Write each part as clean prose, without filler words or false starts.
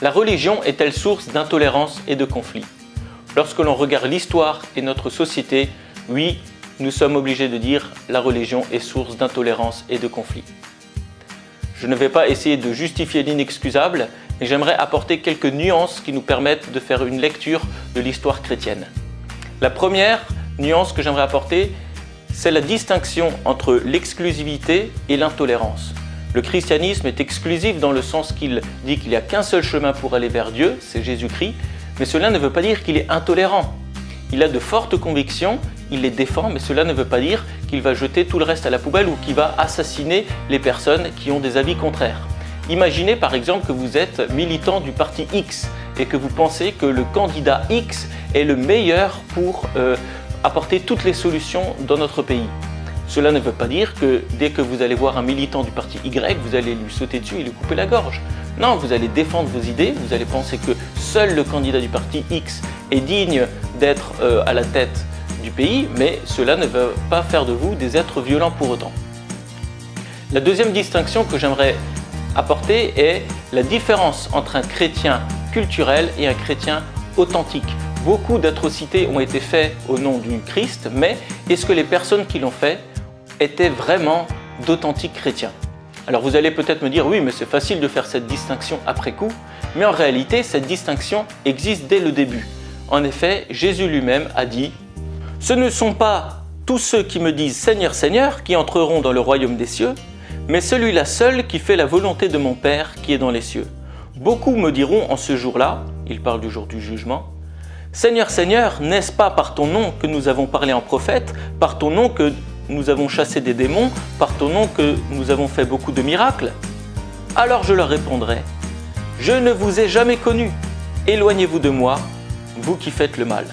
La religion est-elle source d'intolérance et de conflits? Lorsque l'on regarde l'histoire et notre société, oui, nous sommes obligés de dire la religion est source d'intolérance et de conflits. Je ne vais pas essayer de justifier l'inexcusable, mais j'aimerais apporter quelques nuances qui nous permettent de faire une lecture de l'histoire chrétienne. La première nuance que j'aimerais apporter, c'est la distinction entre l'exclusivité et l'intolérance. Le christianisme est exclusif dans le sens qu'il dit qu'il n'y a qu'un seul chemin pour aller vers Dieu, c'est Jésus-Christ, mais cela ne veut pas dire qu'il est intolérant. Il a de fortes convictions, il les défend, mais cela ne veut pas dire qu'il va jeter tout le reste à la poubelle ou qu'il va assassiner les personnes qui ont des avis contraires. Imaginez par exemple que vous êtes militant du parti X et que vous pensez que le candidat X est le meilleur pour apporter toutes les solutions dans notre pays. Cela ne veut pas dire que dès que vous allez voir un militant du parti Y, vous allez lui sauter dessus et lui couper la gorge. Non, vous allez défendre vos idées, vous allez penser que seul le candidat du parti X est digne d'être à la tête du pays, mais cela ne veut pas faire de vous des êtres violents pour autant. La deuxième distinction que j'aimerais apporter est la différence entre un chrétien culturel et un chrétien authentique. Beaucoup d'atrocités ont été faites au nom du Christ, mais est-ce que les personnes qui l'ont fait étaient vraiment d'authentiques chrétiens? Alors vous allez peut-être me dire, oui, mais c'est facile de faire cette distinction après coup, mais en réalité, cette distinction existe dès le début. En effet, Jésus lui-même a dit « Ce ne sont pas tous ceux qui me disent « Seigneur, Seigneur » qui entreront dans le royaume des cieux, mais celui-là seul qui fait la volonté de mon Père qui est dans les cieux. Beaucoup me diront en ce jour-là, il parle du jour du jugement, « Seigneur, Seigneur, n'est-ce pas par ton nom que nous avons parlé en prophète, par ton nom que nous avons chassé des démons, par ton nom que nous avons fait beaucoup de miracles ?» Alors je leur répondrai, « Je ne vous ai jamais connu, éloignez-vous de moi, vous qui faites le mal. »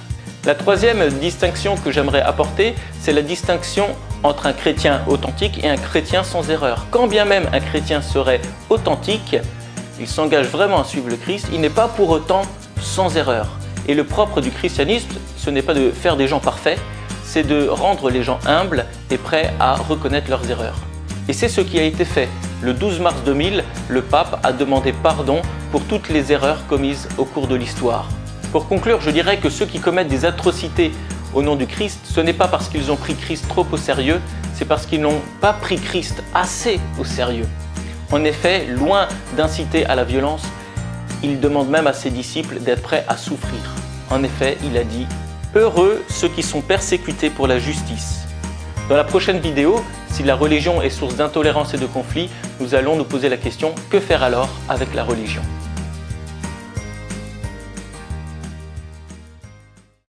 La troisième distinction que j'aimerais apporter, c'est la distinction entre un chrétien authentique et un chrétien sans erreur. Quand bien même un chrétien serait authentique, il s'engage vraiment à suivre le Christ, il n'est pas pour autant sans erreur. Et le propre du christianisme, ce n'est pas de faire des gens parfaits, c'est de rendre les gens humbles et prêts à reconnaître leurs erreurs. Et c'est ce qui a été fait. Le 12 mars 2000, le pape a demandé pardon pour toutes les erreurs commises au cours de l'histoire. Pour conclure, je dirais que ceux qui commettent des atrocités au nom du Christ, ce n'est pas parce qu'ils ont pris Christ trop au sérieux, c'est parce qu'ils n'ont pas pris Christ assez au sérieux. En effet, loin d'inciter à la violence, il demande même à ses disciples d'être prêts à souffrir. En effet, il a dit « Heureux ceux qui sont persécutés pour la justice ». Dans la prochaine vidéo, si la religion est source d'intolérance et de conflit, nous allons nous poser la question « Que faire alors avec la religion ?»